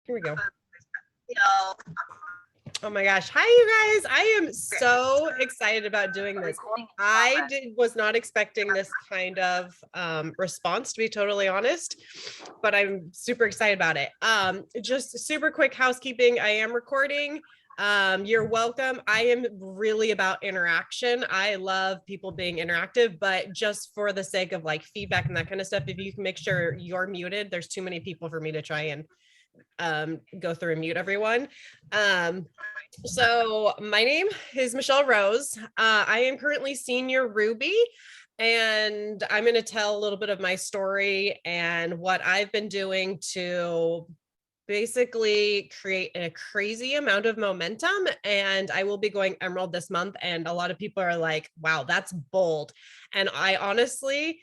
Here we go. Oh my gosh. Hi, you guys. I am so excited about doing this. Was not expecting this kind of response, to be totally honest, but I'm super excited about it. Just super quick housekeeping. I am recording. You're welcome. I am really about interaction. I love people being interactive, but just for the sake of like feedback and that kind of stuff, if you can make sure you're muted, there's too many people for me to try and go through and mute everyone. So my name is Michelle Rose. I am currently senior Ruby, and I'm going to tell a little bit of my story and what I've been doing to basically create a crazy amount of momentum. And I will be going Emerald this month. And a lot of people are like, wow, that's bold. And I honestly,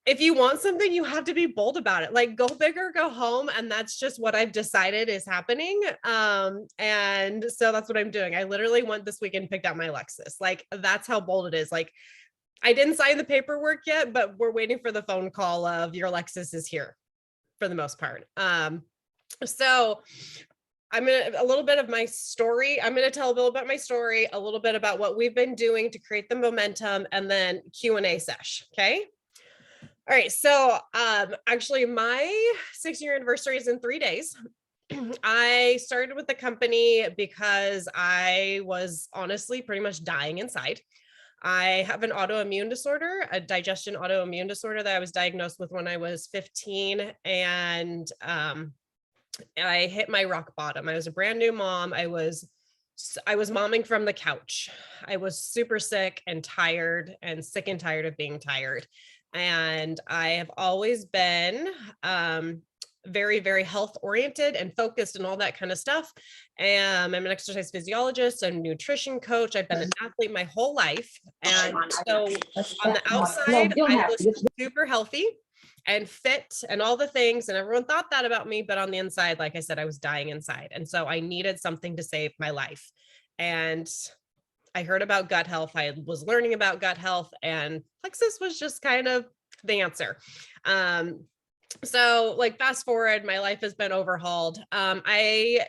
if you want something, you have to be bold about it. Like, go big or go home. And that's just what I've decided is happening. And so that's what I'm doing. I literally went this weekend and picked out my Lexus. Like, that's how bold it is. Like, I didn't sign the paperwork yet, but we're waiting for the phone call of your Lexus is here for the most part. So I'm going to a little bit of my story. I'm going to tell a little bit about my story, a little bit about what we've been doing to create the momentum, and then Q&A sesh. Okay. All right. So actually my 6-year anniversary is in 3 days. I started with the company because I was honestly pretty much dying inside. I have an autoimmune disorder, a digestion autoimmune disorder that I was diagnosed with when I was 15. And I hit my rock bottom. I was a brand new mom. I was momming from the couch. I was super sick and tired and sick and tired of being tired. And I have always been very, very health oriented and focused and all that kind of stuff. And I'm an exercise physiologist and nutrition coach. I've been an athlete my whole life. And so on the outside, I was super healthy and fit and all the things. And everyone thought that about me. But on the inside, like I said, I was dying inside. And so I needed something to save my life. And I heard about gut health. I was learning about gut health, and Plexus was just kind of the answer. So like fast forward, my life has been overhauled. I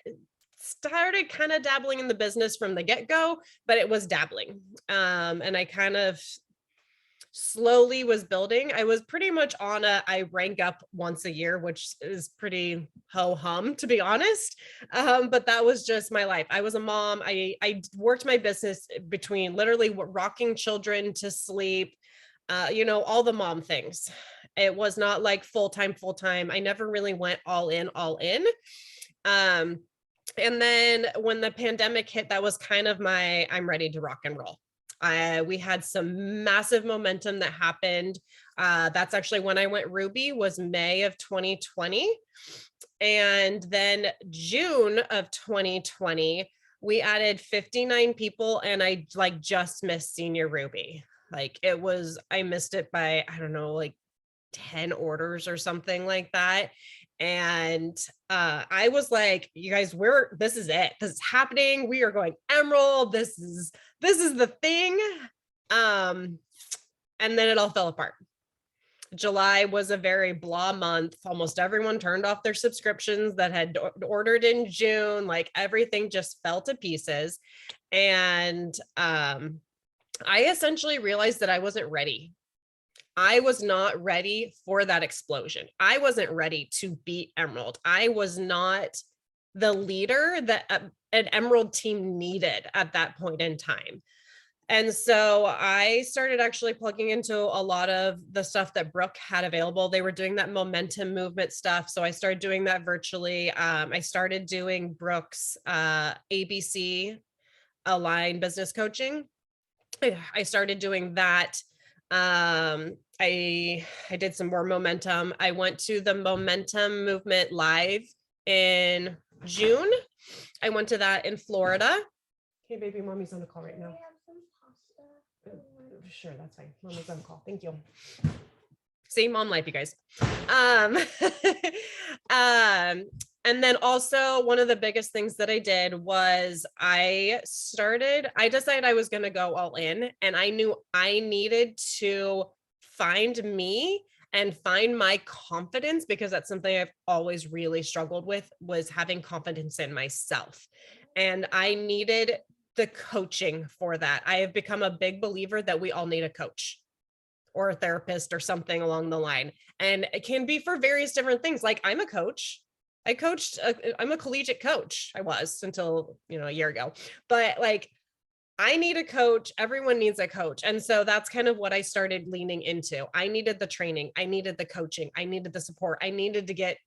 started kind of dabbling in the business from the get-go, but it was dabbling. And I kind of slowly was building. I was pretty much on I rank up once a year, which is pretty ho-hum, to be honest. But that was just my life. I was a mom. I worked my business between literally rocking children to sleep, all the mom things. It was not like full-time. I never really went all in. And then when the pandemic hit, that was kind of I'm ready to rock and roll. We had some massive momentum that happened. That's actually when I went Ruby, was May of 2020. And then June of 2020, we added 59 people, and I like just missed senior Ruby. Like I missed it by, I don't know, like 10 orders or something like that. And I was like, you guys, this is it. This is happening. We are going Emerald. This is the thing. And then it all fell apart. July was a very blah month. Almost everyone turned off their subscriptions that had ordered in June. Like everything just fell to pieces. And I essentially realized that I wasn't ready. I was not ready for that explosion. I wasn't ready to beat Emerald. I was not the leader that an Emerald team needed at that point in time. And so I started actually plugging into a lot of the stuff that Brooke had available. They were doing that momentum movement stuff. So I started doing that virtually. I started doing Brooke's ABC Align business coaching. I started doing that. I did some more momentum. I went to the momentum movement live in June. I went to that in Florida. Okay, baby, mommy's on the call right now. Sure, that's fine. Mommy's on the call. Thank you. See, mom life, you guys. And then also one of the biggest things that I did was I decided I was going to go all in, and I knew I needed to find me and find my confidence, because that's something I've always really struggled with, was having confidence in myself. And I needed the coaching for that. I have become a big believer that we all need a coach or a therapist or something along the line. And it can be for various different things. Like I'm a coach. I'm a collegiate coach. I was until, a year ago, but like I need a coach. Everyone needs a coach. And so that's kind of what I started leaning into. I needed the training. I needed the coaching. I needed the support. I needed to get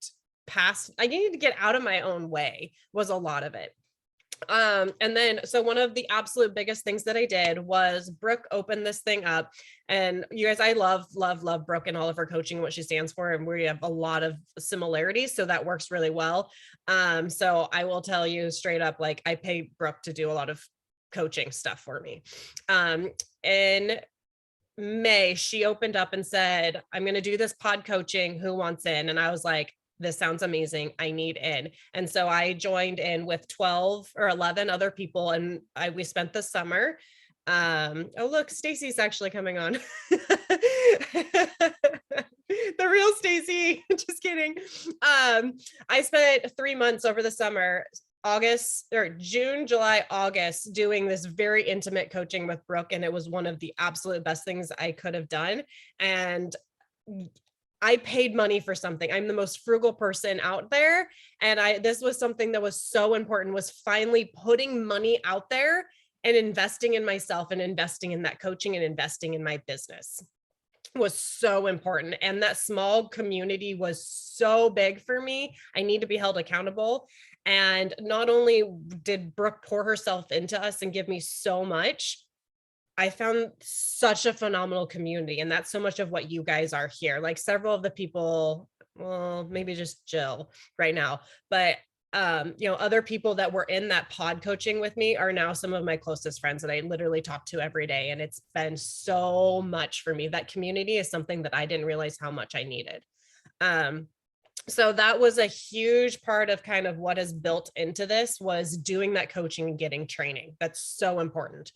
out of my own way, was a lot of it. And then, so one of the absolute biggest things that I did was Brooke opened this thing up, and you guys, I love Brooke and all of her coaching, what she stands for. And we have a lot of similarities. So that works really well. So I will tell you straight up, like I pay Brooke to do a lot of coaching stuff for me. In May, she opened up and said, I'm going to do this pod coaching. Who wants in? And I was like, this sounds amazing. I need in. And so I joined in with 12 or 11 other people. And we spent the summer. Oh, look, Stacy's actually coming on. The real Stacy. Just kidding. I spent 3 months over the summer, June, July, August, doing this very intimate coaching with Brooke. And it was one of the absolute best things I could have done. And I paid money for something. I'm the most frugal person out there. And this was something that was so important, was finally putting money out there and investing in myself and investing in that coaching and investing in my business was so important. And that small community was so big for me. I need to be held accountable. And not only did Brooke pour herself into us and give me so much, I found such a phenomenal community. And that's so much of what you guys are here. Like several of the people, well, maybe just Jill right now, but other people that were in that pod coaching with me are now some of my closest friends that I literally talk to every day. And it's been so much for me. That community is something that I didn't realize how much I needed. So that was a huge part of kind of what is built into this, was doing that coaching and getting training. That's so important.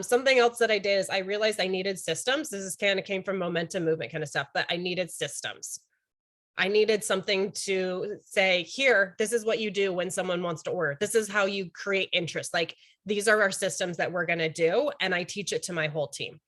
Something else that I did is I realized I needed systems. This is kind of came from momentum movement kind of stuff, but I needed systems. I needed something to say, here, this is what you do when someone wants to order. This is how you create interest. Like these are our systems that we're going to do. And I teach it to my whole team.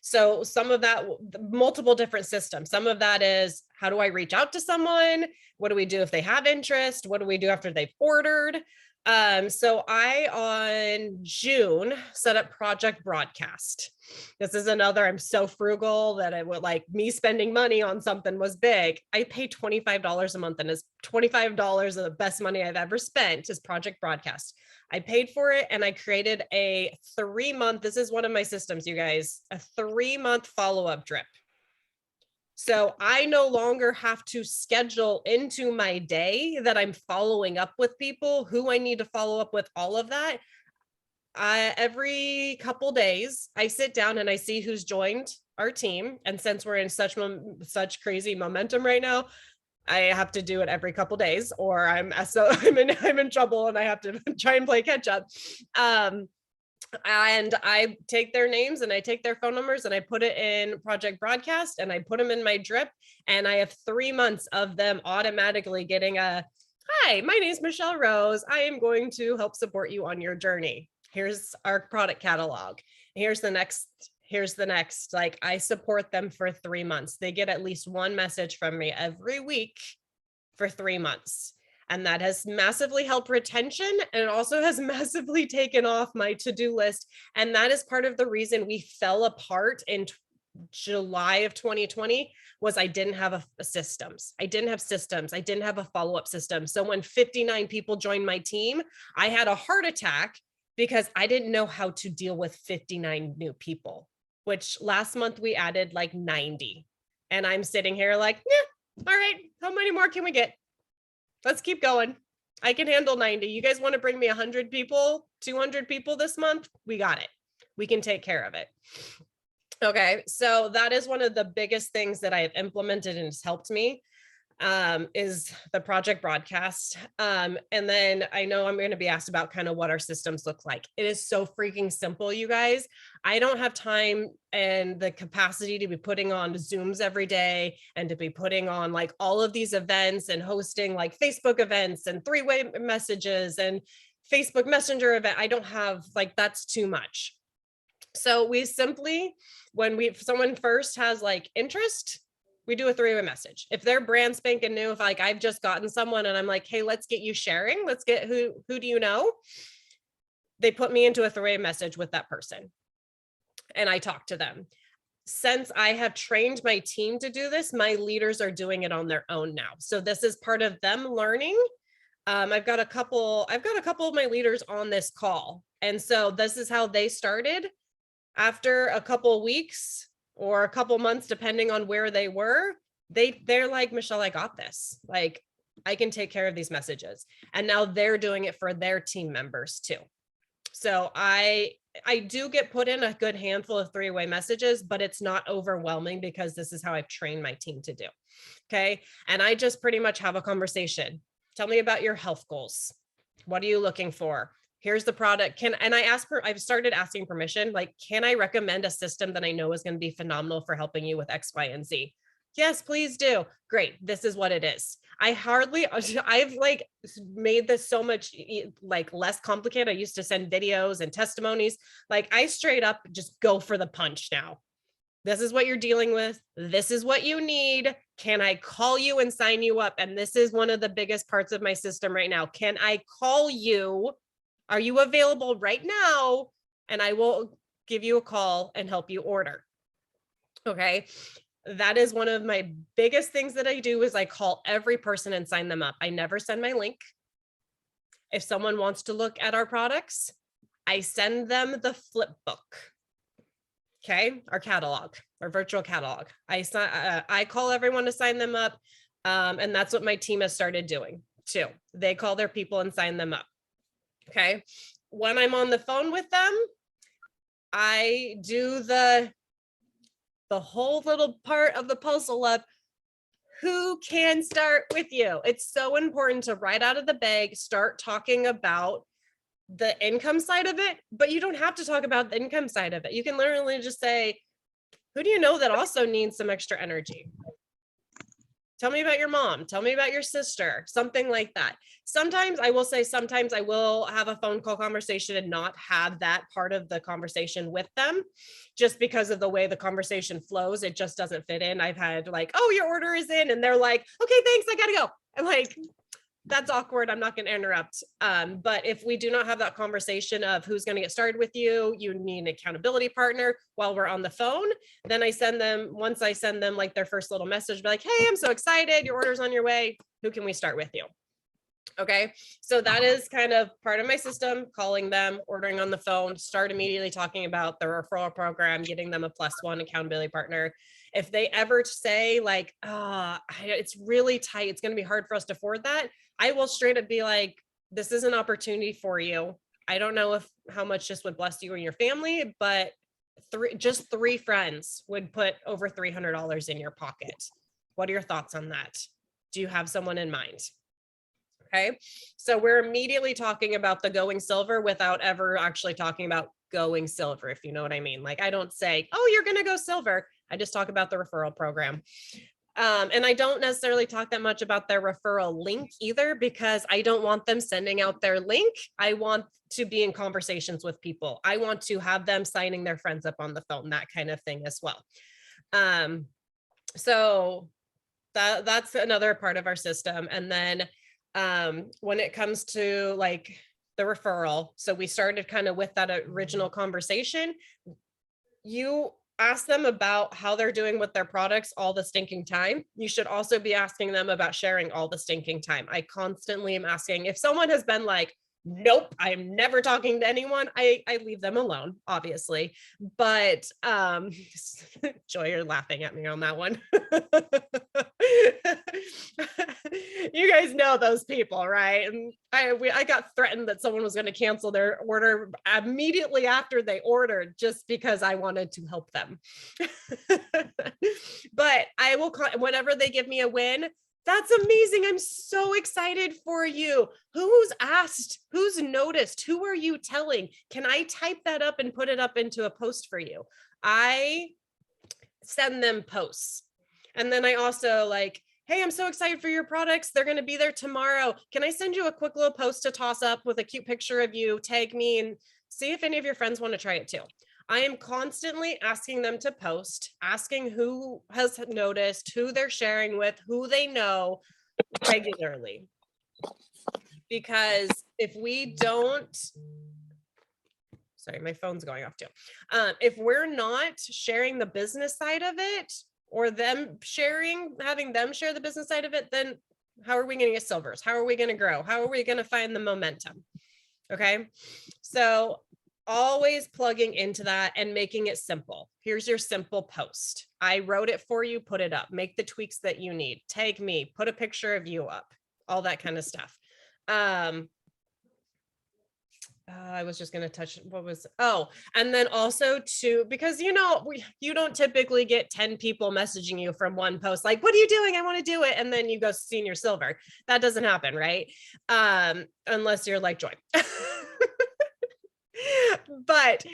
So some of that, multiple different systems. Some of that is, how do I reach out to someone? What do we do if they have interest? What do we do after they've ordered? So I, on June, set up Project Broadcast. This is another, I'm so frugal that I would like, me spending money on something was big. I pay $25 a month, and it's $25 of the best money I've ever spent is Project Broadcast. I paid for it, and I created a 3-month, this is one of my systems, you guys, a 3-month follow-up drip. So I no longer have to schedule into my day that I'm following up with people, who I need to follow up with, all of that. Every couple days, I sit down and I see who's joined our team. And since we're in such crazy momentum right now, I have to do it every couple days, or I'm in trouble and I have to try and play catch up. And I take their names and I take their phone numbers and I put it in Project Broadcast and I put them in my drip. And I have 3 months of them automatically getting a, hi, my name is Michelle Rose. I am going to help support you on your journey. Here's our product catalog. Here's the next. Like I support them for 3 months. They get at least one message from me every week for 3 months. And that has massively helped retention. And it also has massively taken off my to-do list. And that is part of the reason we fell apart in July of 2020, was I didn't have systems. I didn't have systems. I didn't have a follow-up system. So when 59 people joined my team, I had a heart attack because I didn't know how to deal with 59 new people, which last month we added like 90. And I'm sitting here like, yeah, all right, how many more can we get? Let's keep going. I can handle 90. You guys want to bring me 100 people, 200 people this month? We got it. We can take care of it. Okay. So that is one of the biggest things that I have implemented and has helped me. is the project broadcast. And then I know I'm going to be asked about kind of what our systems look like. It is so freaking simple, you guys. I don't have time and the capacity to be putting on Zooms every day and to be putting on like all of these events and hosting like Facebook events and three-way messages and Facebook Messenger event. I don't have like, that's too much. So we simply, when someone first has like interest, we do a three-way message. If they're brand spanking new, if like I've just gotten someone and I'm like, hey, let's get you sharing, let's get who do you know? They put me into a three-way message with that person and I talk to them. Since I have trained my team to do this, my leaders are doing it on their own now. So this is part of them learning. I've got a couple of my leaders on this call. And so this is how they started. After a couple weeks or a couple months, depending on where they were, they're like, Michelle, I got this. Like, I can take care of these messages. And now they're doing it for their team members too. So I do get put in a good handful of three-way messages, but it's not overwhelming because this is how I've trained my team to do. Okay. And I just pretty much have a conversation. Tell me about your health goals. What are you looking for? Here's the product. I've started asking permission, like, can I recommend a system that I know is going to be phenomenal for helping you with X, Y, and Z? Yes, please do. Great. This is what it is. I've like made this so much like less complicated. I used to send videos and testimonies. Like I straight up just go for the punch now. This is what you're dealing with. This is what you need. Can I call you and sign you up? And this is one of the biggest parts of my system right now. Can I call you? Are you available right now? And I will give you a call and help you order. Okay. That is one of my biggest things that I do is I call every person and sign them up. I never send my link. If someone wants to look at our products, I send them the flip book. Okay. Our catalog, our virtual catalog. I call everyone to sign them up. And that's what my team has started doing too. They call their people and sign them up. Okay. When I'm on the phone with them, I do the whole little part of the puzzle of who can start with you. It's so important to right out of the bag, start talking about the income side of it, but you don't have to talk about the income side of it. You can literally just say, who do you know that also needs some extra energy? Tell me about your mom. Tell me about your sister, something like that. Sometimes I will say, sometimes I will have a phone call conversation and not have that part of the conversation with them just because of the way the conversation flows. It just doesn't fit in. I've had like, oh, your order is in. And they're like, okay, thanks. I gotta go. I'm like, that's awkward. I'm not going to interrupt. But if we do not have that conversation of who's going to get started with you, you need an accountability partner while we're on the phone, then once I send them like their first little message, be like, hey, I'm so excited. Your order's on your way. Who can we start with you? Okay. So that is kind of part of my system, calling them, ordering on the phone, start immediately talking about the referral program, getting them a +1 accountability partner. If they ever say like, it's really tight, it's going to be hard for us to afford that, I will straight up be like, this is an opportunity for you. I don't know how much this would bless you and your family, but just three friends would put over $300 in your pocket. What are your thoughts on that? Do you have someone in mind? Okay. So we're immediately talking about the going silver without ever actually talking about going silver, if you know what I mean. Like I don't say, oh, you're going to go silver. I just talk about the referral program. And I don't necessarily talk that much about their referral link either, because I don't want them sending out their link. I want to be in conversations with people. I want to have them signing their friends up on the phone, that kind of thing as well. So that's another part of our system. And then when it comes to like the referral, so we started kind of with that original conversation. You ask them about how they're doing with their products all the stinking time. You should also be asking them about sharing all the stinking time. I constantly am asking if someone has been like, nope, I'm never talking to anyone, I leave them alone, obviously. But Joy, you're laughing at me on that one. You guys know those people, right? And I got threatened that someone was going to cancel their order immediately after they ordered just because I wanted to help them. But I will, whenever they give me a win, That's amazing. I'm so excited for you. Who's asked? Who's noticed? Who are you telling? Can I type that up and put it up into a post for you? I send them posts. And then I also like, hey, I'm so excited for your products. They're going to be there tomorrow. Can I send you a quick little post to toss up with a cute picture of you? Tag me and see if any of your friends want to try it too. I am constantly asking them to post, asking who has noticed, who they're sharing with, who they know regularly. Because if we don't, sorry, my phone's going off too. If we're not sharing the business side of it, or them sharing, having them share the business side of it, then how are we going to get silvers? How are we going to grow? How are we going to find the momentum? Okay. So always plugging into that and making it simple. Here's your simple post. I wrote it for you, put it up, make the tweaks that you need, tag me, put a picture of you up, all that kind of stuff. I was just going to touch and then also too, because you don't typically get 10 people messaging you from one post like, what are you doing? I want to do it. And then you go senior silver. That doesn't happen, right? Unless you're like Joy. But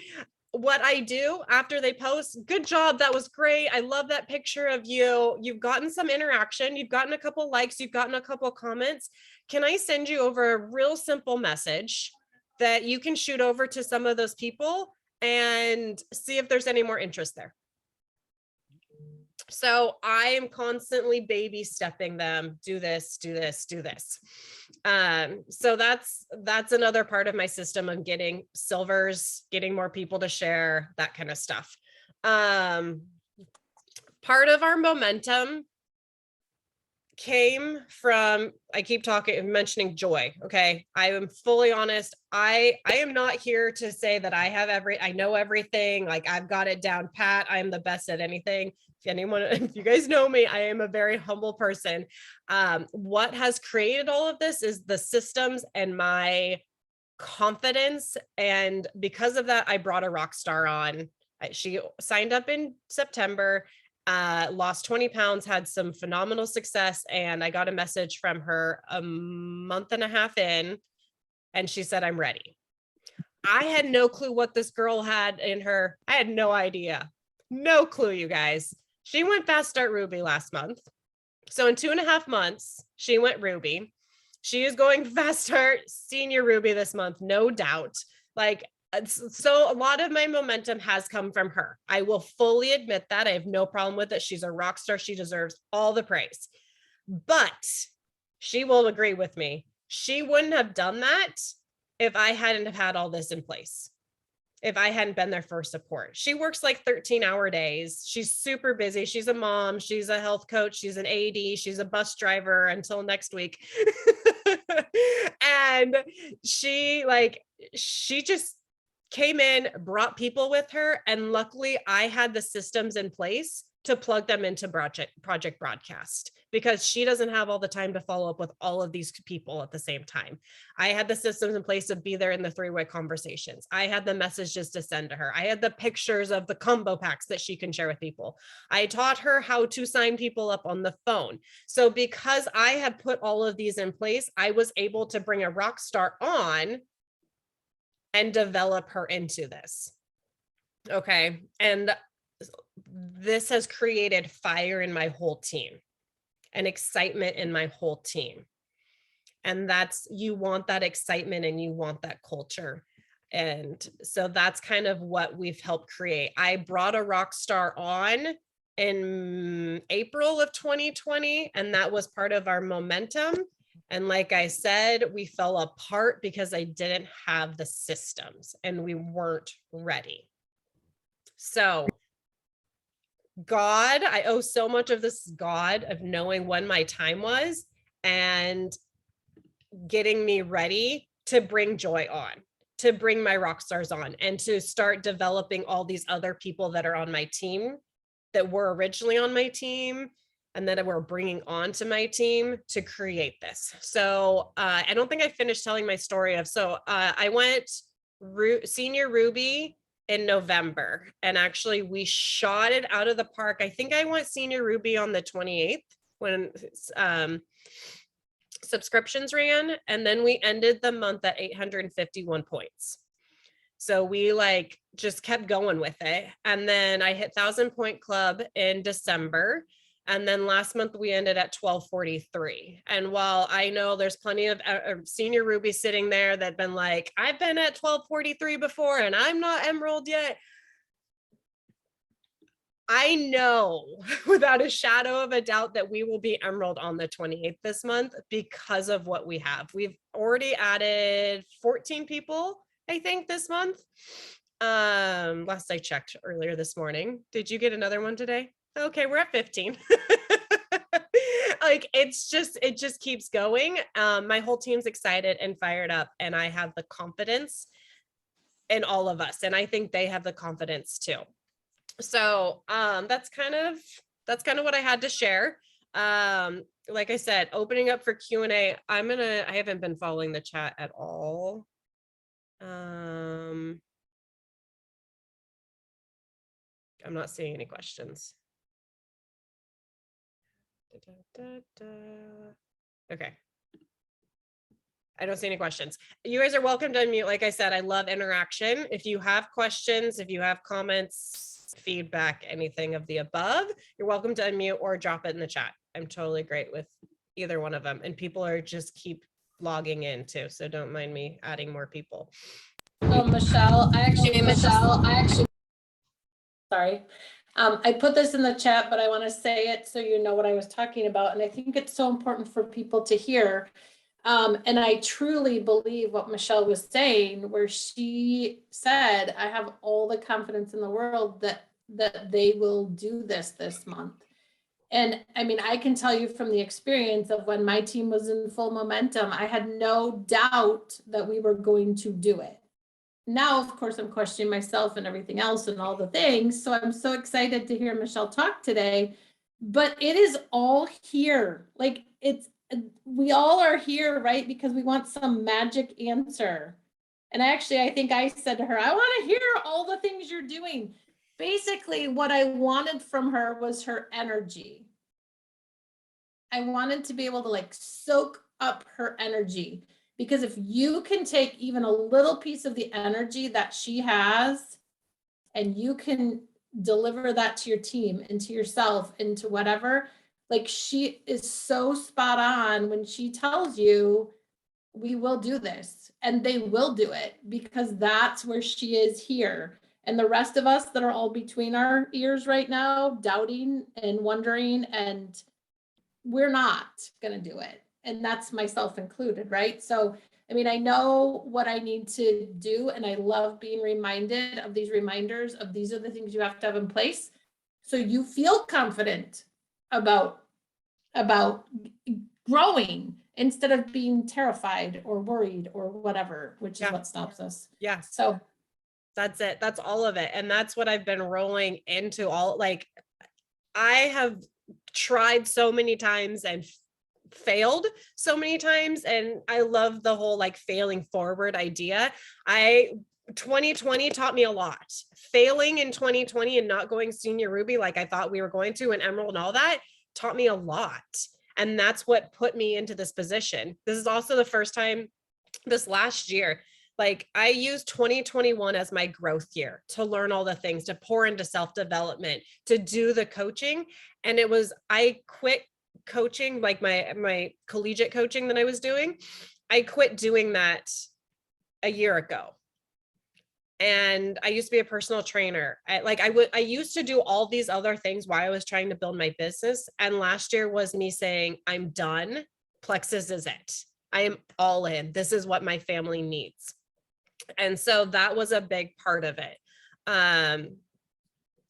what I do after they post, good job, that was great, I love that picture of you, you've gotten some interaction, you've gotten a couple likes, you've gotten a couple comments, can I send you over a real simple message that you can shoot over to some of those people and see if there's any more interest there? So I am constantly baby stepping them, do this, do this, do this. So that's another part of my system of getting silvers, getting more people to share, that kind of stuff. Part of our momentum came from, I keep mentioning Joy. Okay. I am fully honest. I am not here to say that I know everything. Like I've got it down pat. I am the best at anything. If you guys know me, I am a very humble person. What has created all of this is the systems and my confidence. And because of that, I brought a rock star on. She signed up in September. Lost 20 pounds, had some phenomenal success. And I got a message from her a month and a half in, and she said, I'm ready. I had no clue what this girl had in her. I had no idea. No clue, you guys. She went Fast Start Ruby last month. So in 2.5 months, she went Ruby. She is going Fast Start Senior Ruby this month, no doubt. Like, so a lot of my momentum has come from her. I will fully admit that. I have no problem with it. She's a rock star. She deserves all the praise. But she will agree with me. She wouldn't have done that if I hadn't have had all this in place. If I hadn't been there for support. She works like 13-hour days. She's super busy. She's a mom. She's a health coach. She's an AD. She's a bus driver until next week. And she just came in, brought people with her. And luckily I had the systems in place to plug them into project broadcast, because she doesn't have all the time to follow up with all of these people at the same time. I had the systems in place to be there in the 3-way conversations. I had the messages to send to her. I had the pictures of the combo packs that she can share with people. I taught her how to sign people up on the phone. So because I had put all of these in place, I was able to bring a rock star on and develop her into this. Okay. And this has created fire in my whole team and excitement in my whole team. And you want that excitement and you want that culture. And so that's kind of what we've helped create. I brought a rock star on in April of 2020, and that was part of our momentum. And like I said, we fell apart because I didn't have the systems and we weren't ready. So God, I owe so much of this God of knowing when my time was and getting me ready to bring Joy on, to bring my rock stars on, and to start developing all these other people that are on my team, that were originally on my team, and that we're bringing onto my team to create this. So I don't think I finished telling my story of, I went Senior Ruby in November, and actually we shot it out of the park. I think I went Senior Ruby on the 28th, when subscriptions ran, and then we ended the month at 851 points. So we like just kept going with it. And then I hit 1,000 Point Club in December. And then last month we ended at 1243. And while I know there's plenty of senior Ruby sitting there that been like, I've been at 1243 before and I'm not Emerald yet. I know without a shadow of a doubt that we will be Emerald on the 28th this month because of what we have. We've already added 14 people, I think, this month. Last I checked earlier this morning. Did you get another one today? Okay, we're at 15. Like it just keeps going. My whole team's excited and fired up, and I have the confidence in all of us, and I think they have the confidence too. So that's kind of what I had to share. Like I said, opening up for Q&A. I haven't been following the chat at all. I'm not seeing any questions. Okay. I don't see any questions. You guys are welcome to unmute. Like I said, I love interaction. If you have questions, if you have comments, feedback, anything of the above, you're welcome to unmute or drop it in the chat. I'm totally great with either one of them. And people are just keep logging in too. So don't mind me adding more people. Oh, Michelle, sorry. I put this in the chat, but I want to say it so you know what I was talking about. And I think it's so important for people to hear. And I truly believe what Michelle was saying, where she said, I have all the confidence in the world that they will do this month. And I mean, I can tell you from the experience of when my team was in full momentum, I had no doubt that we were going to do it. Now, of course, I'm questioning myself and everything else and all the things. So I'm so excited to hear Michelle talk today, but it is all here. Like we all are here, right? Because we want some magic answer. And I think I said to her, I want to hear all the things you're doing. Basically, what I wanted from her was her energy. I wanted to be able to like soak up her energy. Because if you can take even a little piece of the energy that she has and you can deliver that to your team and to yourself and to whatever, like she is so spot on when she tells you, we will do this, and they will do it because that's where she is here. And the rest of us that are all between our ears right now, doubting and wondering, and we're not going to do it. And that's myself included, right? So, I mean, I know what I need to do, and I love being reminded of these reminders of these are the things you have to have in place. So you feel confident about growing instead of being terrified or worried or whatever, which is what stops us. Yes. So that's it. That's all of it. And that's what I've been rolling into all, like, I have tried so many times and failed so many times. And I love the whole like failing forward idea. 2020 taught me a lot. Failing in 2020 and not going senior Ruby like I thought we were going to, and Emerald and all that taught me a lot. And that's what put me into this position. This is also the first time this last year, like I used 2021 as my growth year to learn all the things, to pour into self-development, to do the coaching. And I quit coaching, like my collegiate coaching that I was doing. I quit doing that a year ago. And I used to be a personal trainer. I used to do all these other things while I was trying to build my business. And last year was me saying, I'm done. Plexus is it. I am all in. This is what my family needs. And so that was a big part of it.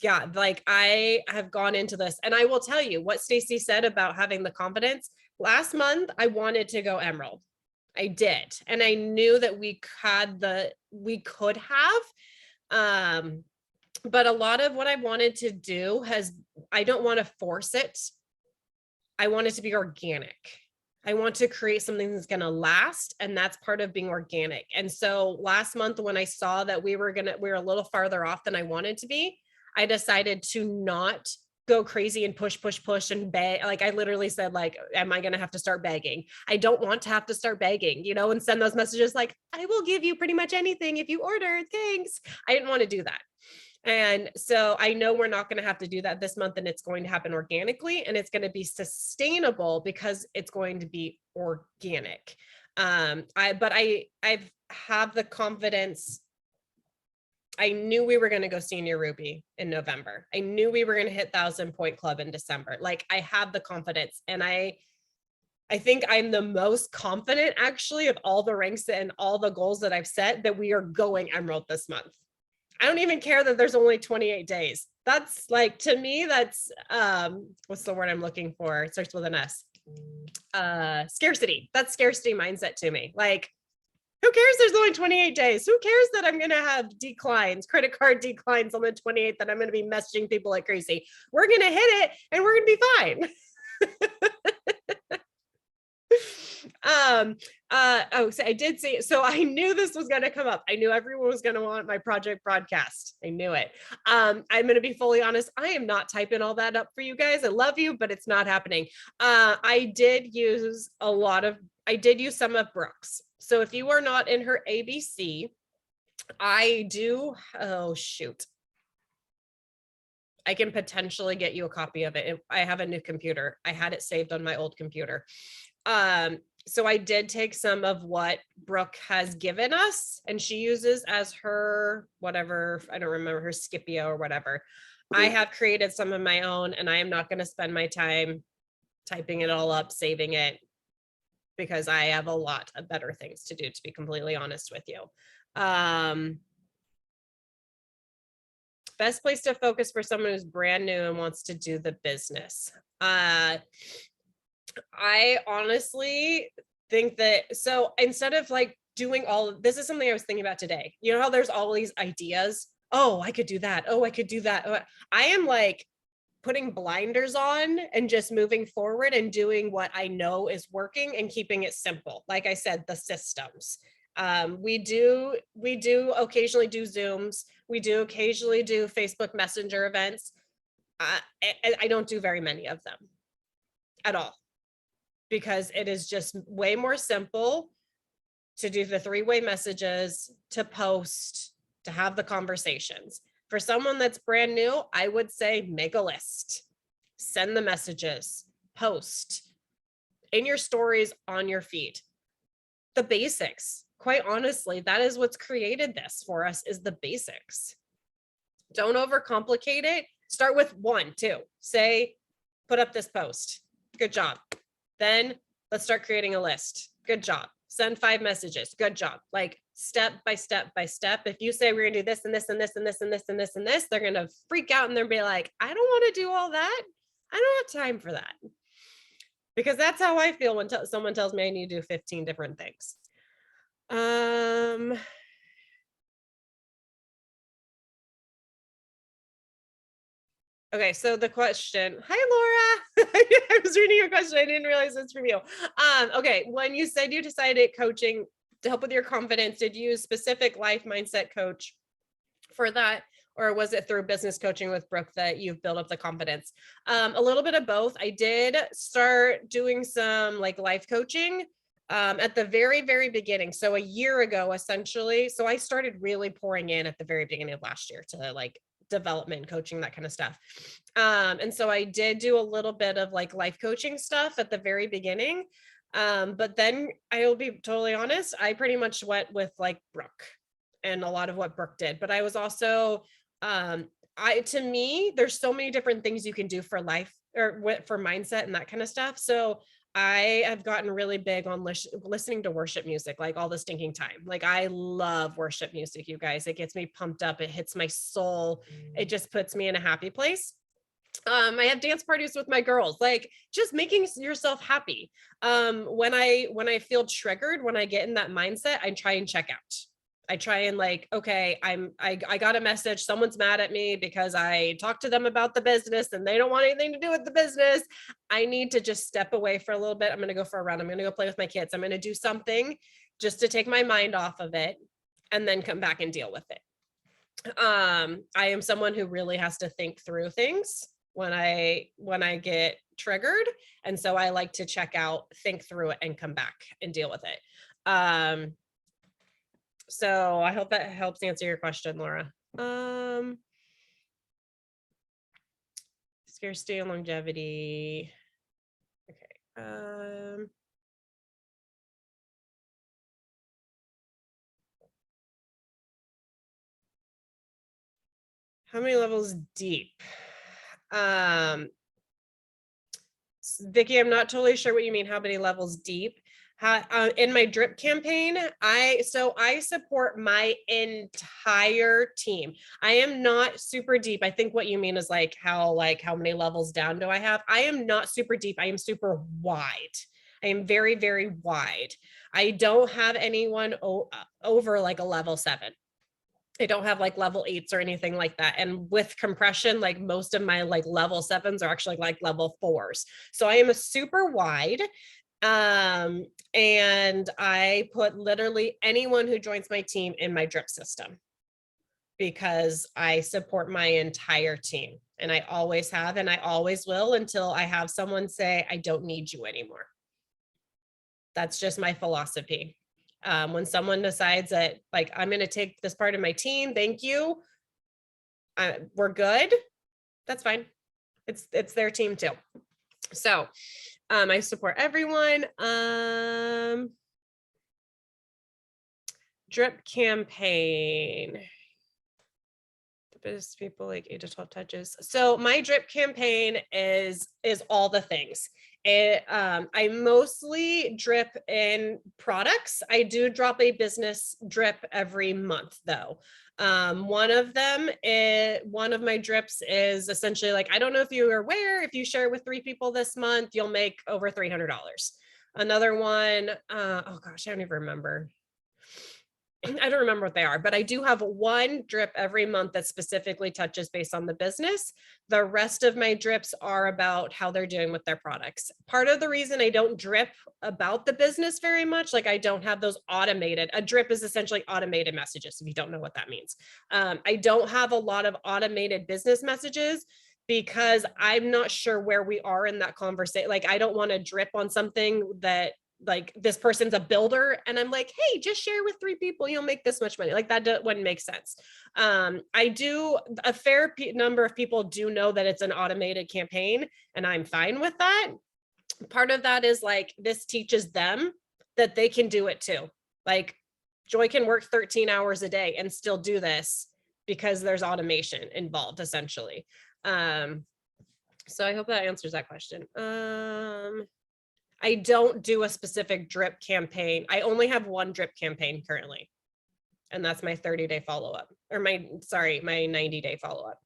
Yeah, like I have gone into this, and I will tell you what Stacy said about having the confidence. Last month, I wanted to go Emerald. I did. And I knew that we could have, but a lot of what I wanted to do I don't want to force it. I want it to be organic. I want to create something that's going to last. And that's part of being organic. And so last month, when I saw that we were a little farther off than I wanted to be, I decided to not go crazy and push and beg. Like I literally said, like, am I going to have to start begging? I don't want to have to start begging, you know, and send those messages like, I will give you pretty much anything if you order. Thanks. I didn't want to do that. And so I know we're not going to have to do that this month, and it's going to happen organically, and it's going to be sustainable because it's going to be organic. I've have the confidence. I knew we were going to go senior Ruby in November. I knew we were going to hit 1,000 Point Club in December. Like I have the confidence, and I think I'm the most confident actually of all the ranks and all the goals that I've set that we are going Emerald this month. I don't even care that there's only 28 days. That's like, to me, that's, what's the word I'm looking for? It starts with an S. Scarcity. That's scarcity mindset to me. Like, who cares? There's only 28 days. Who cares that I'm going to have declines, credit card declines on the 28th, that I'm going to be messaging people like crazy. We're going to hit it and we're going to be fine. So I did see, so I knew this was going to come up. I knew everyone was going to want my project broadcast. I knew it. I'm going to be fully honest. I am not typing all that up for you guys. I love you, but it's not happening. I did use some of Brooke's. So if you are not in her ABC, oh shoot. I can potentially get you a copy of it. I have a new computer. I had it saved on my old computer. So I did take some of what Brooke has given us, and she uses as her, whatever, I don't remember, her Scipio or whatever. I have created some of my own, and I am not going to spend my time typing it all up, saving it, because I have a lot of better things to do, to be completely honest with you. Best place to focus for someone who's brand new and wants to do the business. I honestly think that, so instead of like doing this is something I was thinking about today. You know how there's all these ideas? Oh, I could do that. Oh, I could do that. I am like putting blinders on and just moving forward and doing what I know is working and keeping it simple. Like I said, the systems. We do occasionally do Zooms. We do occasionally do Facebook Messenger events. I don't do very many of them at all, because it is just way more simple to do the 3-way messages, to post, to have the conversations. For someone that's brand new, I would say make a list, send the messages, post in your stories, on your feed. The basics, quite honestly, that is what's created this for us, is the basics. Don't overcomplicate it. Start with 1, 2. Say, put up this post. Good job. Then let's start creating a list. Good job. Send 5 messages. Good job. Like step by step by step. If you say we're gonna do this and this and this and this and this and this and this, they're gonna freak out and they'll be like, I don't want to do all that. I don't have time for that. Because that's how I feel when someone tells me I need to do 15 different things. Okay, so the question, hi Laura. I was reading your question. I didn't realize it's from you. Okay, when you said you decided coaching to help with your confidence, did you use specific life mindset coach for that? Or was it through business coaching with Brooke that you've built up the confidence? A little bit of both. I did start doing some like life coaching at the very, very beginning. So a year ago, essentially. So I started really pouring in at the very beginning of last year to like development coaching, that kind of stuff. And so I did do a little bit of like life coaching stuff at the very beginning. But then I will be totally honest, I pretty much went with like Brooke and a lot of what Brooke did. But I was also, to me, there's so many different things you can do for life or for mindset and that kind of stuff. So I have gotten really big on listening to worship music, like all the stinking time. Like I love worship music, you guys. It gets me pumped up. It hits my soul. It just puts me in a happy place. I have dance parties with my girls, like just making yourself happy. When I feel triggered, when I get in that mindset, I try and check out. I try and like, okay, I got a message. Someone's mad at me because I talked to them about the business and they don't want anything to do with the business. I need to just step away for a little bit. I'm going to go for a run. I'm going to go play with my kids. I'm going to do something just to take my mind off of it and then come back and deal with it. I am someone who really has to think through things when I get triggered. And so I like to check out, think through it, and come back and deal with it. So I hope that helps answer your question, Laura. Scarcity and longevity. Okay. How many levels deep? Vicki, I'm not totally sure what you mean. How many levels deep? In my drip campaign, I support my entire team. I am not super deep. I think what you mean is like how many levels down do I have? I am not super deep. I am super wide. I am very, very wide. I don't have anyone over like a level 7. I don't have like level 8s or anything like that. And with compression, like most of my like level 7s are actually like level 4s. So I am a super wide. And I put literally anyone who joins my team in my drip system because I support my entire team. And I always have, and I always will until I have someone say, I don't need you anymore. That's just my philosophy. When someone decides that like, I'm going to take this part of my team, thank you, we're good, that's fine. It's their team too. So I support everyone. Drip campaign. The business people like 8 to 12 touches. So my drip campaign is all the things. I mostly drip in products. I do drop a business drip every month though. One of my drips is essentially like, I don't know if you are aware, if you share with 3 people this month, you'll make over $300. Another one, oh gosh, I don't even remember. I don't remember what they are, but I do have one drip every month that specifically touches based on the business. The rest of my drips are about how they're doing with their products. Part of the reason I don't drip about the business very much, like I don't have those automated, a drip is essentially automated messages, if you don't know what that means. I don't have a lot of automated business messages because I'm not sure where we are in that conversation. Like, I don't want to drip on something that like this person's a builder and I'm like, hey, just share with 3 people, you'll make this much money. Like that wouldn't make sense. I do, a fair number of people do know that it's an automated campaign and I'm fine with that. Part of that is like, this teaches them that they can do it too. Like Joy can work 13 hours a day and still do this because there's automation involved essentially. So I hope that answers that question. I don't do a specific drip campaign. I only have one drip campaign currently. And that's my 30-day follow-up or my 90-day follow-up.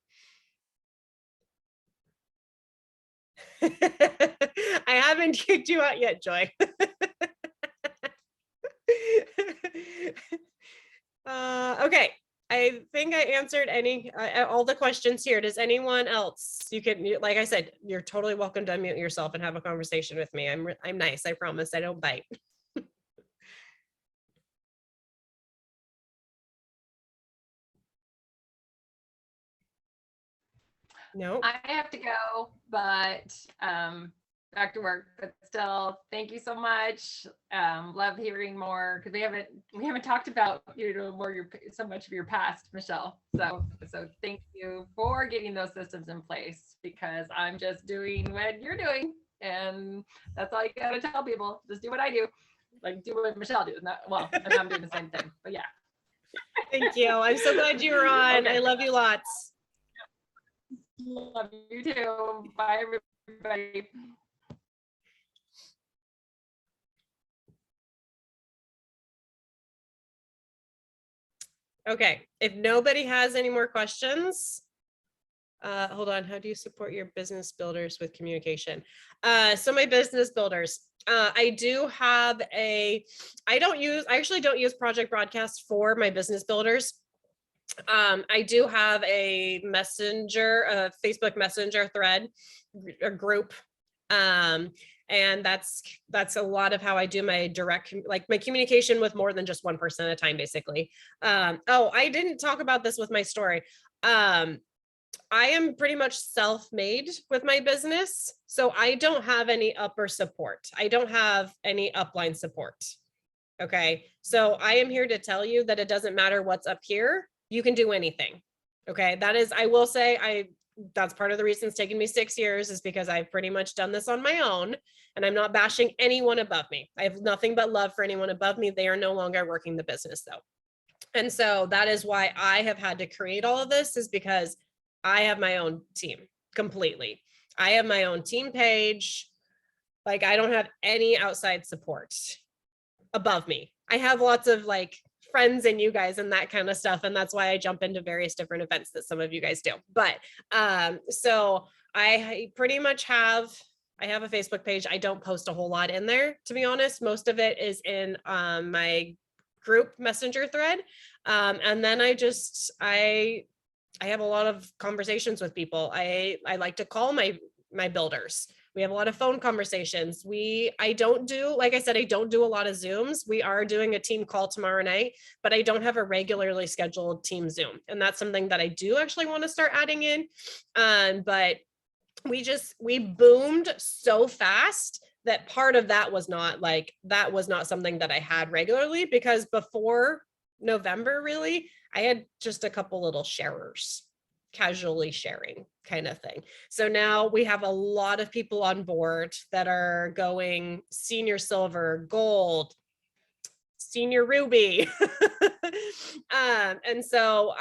I haven't kicked you out yet, Joy. Okay. I think I answered all the questions here. Does anyone else? You can, like I said, you're totally welcome to unmute yourself and have a conversation with me. I'm nice. I promise. I don't bite. No. I have to go, but back to work. But still, thank you so much. Love hearing more because we haven't talked about so much of your past, Michelle. So thank you for getting those systems in place because I'm just doing what you're doing, and that's all you gotta tell people. Just do what I do, like do what Michelle does. And I'm doing the same thing. But yeah. Thank you. I'm so glad you were on. Okay. I love you lots. Love you too. Bye, everybody. Okay, if nobody has any more questions, hold on. How do you support your business builders with communication? So my business builders, I do have I actually don't use Project Broadcast for my business builders. I do have a Facebook Messenger thread, a group. And that's a lot of how I do my direct, like my communication with more than just one person at a time, basically. Oh, I didn't talk about this with my story. I am pretty much self-made with my business. So I don't have any upper support. I don't have any upline support. Okay. So I am here to tell you that it doesn't matter what's up here. You can do anything. Okay. That is, I will say, that's part of the reason it's taken me 6 years, is because I've pretty much done this on my own, and I'm not bashing anyone above me. I have nothing but love for anyone above me. They are no longer working the business though. And so that is why I have had to create all of this, is because I have my own team completely. I have my own team page. Like, I don't have any outside support above me. I have lots of like friends and you guys and that kind of stuff. And that's why I jump into various different events that some of you guys do. But so I pretty much I have a Facebook page. I don't post a whole lot in there, to be honest. Most of it is in my group messenger thread. And then I have a lot of conversations with people. I like to call my builders. We have a lot of phone conversations. I don't do, like I said, I don't do a lot of Zooms. We are doing a team call tomorrow night, but I don't have a regularly scheduled team Zoom. And that's something that I do actually want to start adding in. But we boomed so fast that part of that was not something that I had regularly, because before November, really, I had just a couple little sharers, casually sharing kind of thing. So now we have a lot of people on board that are going senior silver, gold, senior ruby. And so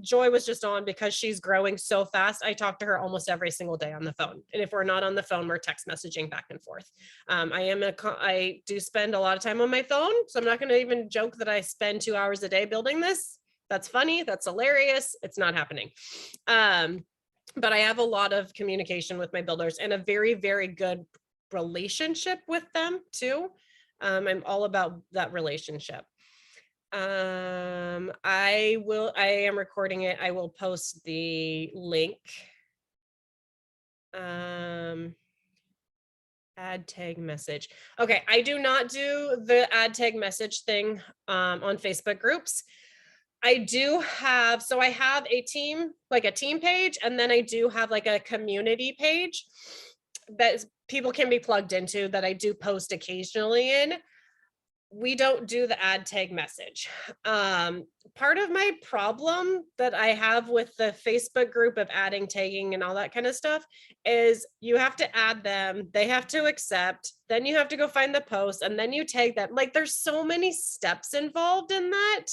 Joy was just on because she's growing so fast. I talk to her almost every single day on the phone. And if we're not on the phone, we're text messaging back and forth. I do spend a lot of time on my phone. So I'm not going to even joke that I spend 2 hours a day building this. That's funny. That's hilarious. It's not happening. But I have a lot of communication with my builders and a very, very good relationship with them too. I'm all about that relationship. I am recording it. I will post the link. Add tag message. Okay. I do not do the add tag message thing on Facebook groups. I have a team, like a team page, and then I do have like a community page that people can be plugged into that I do post occasionally in. We don't do the add tag message. Part of my problem that I have with the Facebook group of adding, tagging, and all that kind of stuff is you have to add them, they have to accept, then you have to go find the post, and then you tag them. Like, there's so many steps involved in that.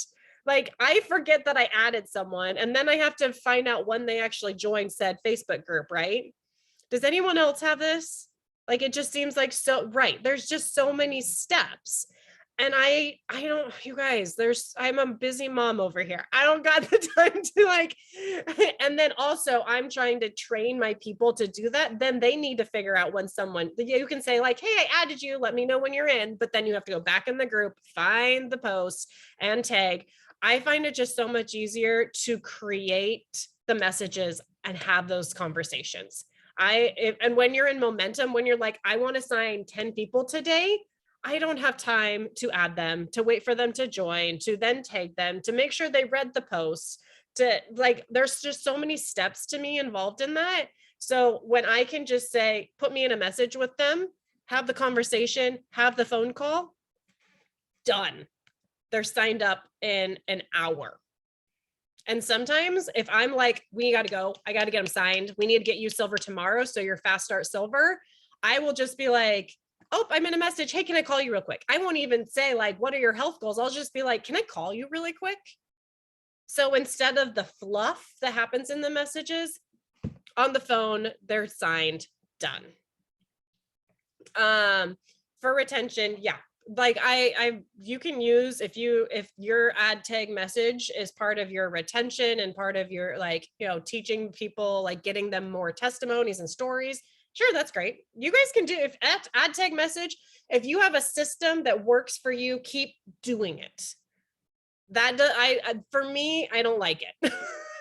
Like, I forget that I added someone, and then I have to find out when they actually joined said Facebook group, right? Does anyone else have this? Like, it just seems like right. There's just so many steps. And I don't, you guys, I'm a busy mom over here. I don't got the time to and then also I'm trying to train my people to do that. Then they need to figure out when you can say like, hey, I added you, let me know when you're in, but then you have to go back in the group, find the post and tag. I find it just so much easier to create the messages and have those conversations. And when you're in momentum, when you're like, I want to sign 10 people today, I don't have time to add them, to wait for them to join, to then tag them, to make sure they read the post, there's just so many steps to me involved in that. So when I can just say, put me in a message with them, have the conversation, have the phone call, done. They're signed up in an hour. And sometimes if I'm like, we got to go, I got to get them signed. We need to get you silver tomorrow. So you're fast start silver. I will just be like, oh, I'm in a message. Hey, can I call you real quick? I won't even say like, what are your health goals? I'll just be like, can I call you really quick? So instead of the fluff that happens in the messages on the phone, they're signed, done. For retention, yeah. Like you can use, if your add tag message is part of your retention and part of your teaching people, like getting them more testimonies and stories. Sure, that's great. You guys can do if add tag message. If you have a system that works for you, keep doing it. For me, I don't like it.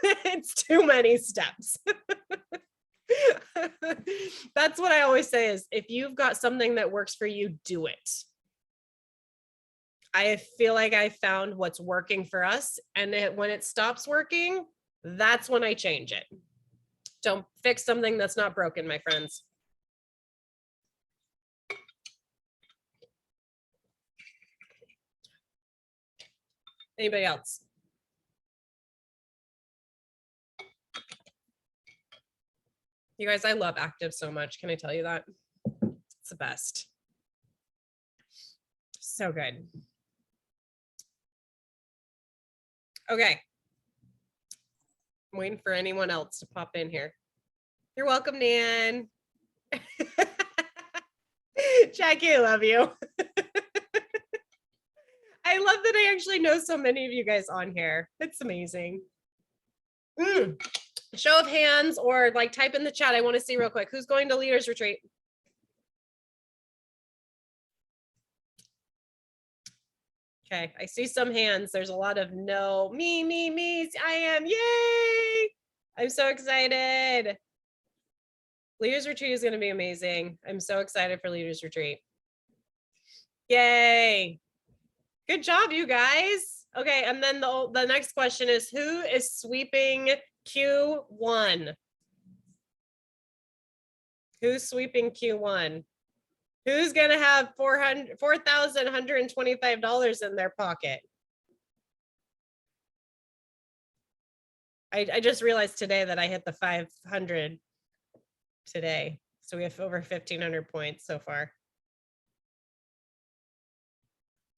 It's too many steps. That's what I always say is if you've got something that works for you, do it. I feel like I found what's working for us, and when it stops working, that's when I change it. Don't fix something that's not broken, my friends. Anybody else? You guys, I love Active so much. Can I tell you that? It's the best. So good. Okay. I'm waiting for anyone else to pop in here. You're welcome, Nan. Jackie, I love you. I love that I actually know so many of you guys on here. It's amazing. Show of hands or like type in the chat. I want to see real quick. Who's going to Leaders Retreat? Okay, I see some hands. There's a lot of no. Me. I am. Yay! I'm so excited. Leaders Retreat is going to be amazing. I'm so excited for Leaders Retreat. Yay. Good job, you guys. Okay, and then the next question is, who is sweeping Q1? Who's sweeping Q1? Who's going to have $4,125 in their pocket? I just realized today that I hit the 500 today. So we have over 1,500 points so far.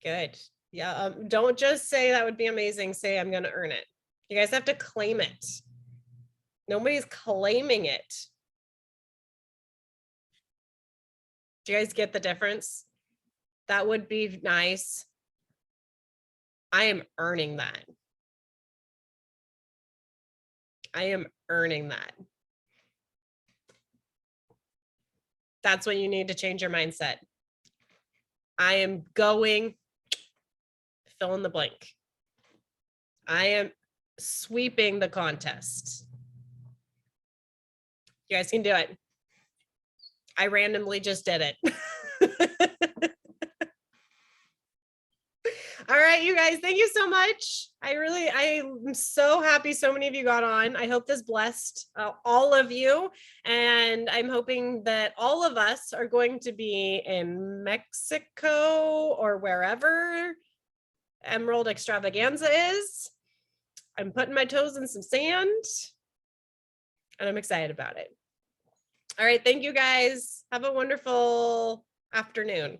Good. Yeah, don't just say that would be amazing. Say I'm going to earn it. You guys have to claim it. Nobody's claiming it. Do you guys get the difference? That would be nice. I am earning that. I am earning that. That's what you need to change your mindset. I am going, fill in the blank. I am sweeping the contest. You guys can do it. I randomly just did it. All right, you guys, thank you so much. I'm so happy so many of you got on. I hope this blessed all of you. And I'm hoping that all of us are going to be in Mexico or wherever Emerald Extravaganza is. I'm putting my toes in some sand and I'm excited about it. All right, thank you guys. Have a wonderful afternoon.